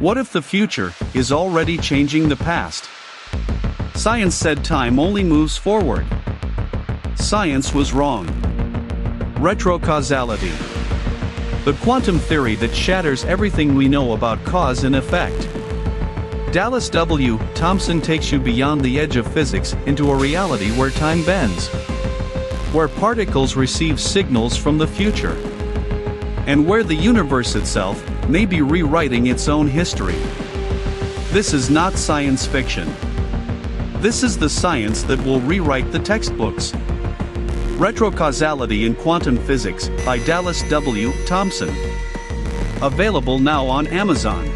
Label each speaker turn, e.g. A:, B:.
A: What if the future is already changing the past? Science said time only moves forward. Science was wrong. Retrocausality. The quantum theory that shatters everything we know about cause and effect. Dallas W. Thompson takes you beyond the edge of physics into a reality where time bends, where particles receive signals from the future, and where the universe itself may be rewriting its own history. This is not science fiction. This is the science that will rewrite the textbooks. Retrocausality and Quantum Physics by Dallas W. Thompson. Available now on Amazon.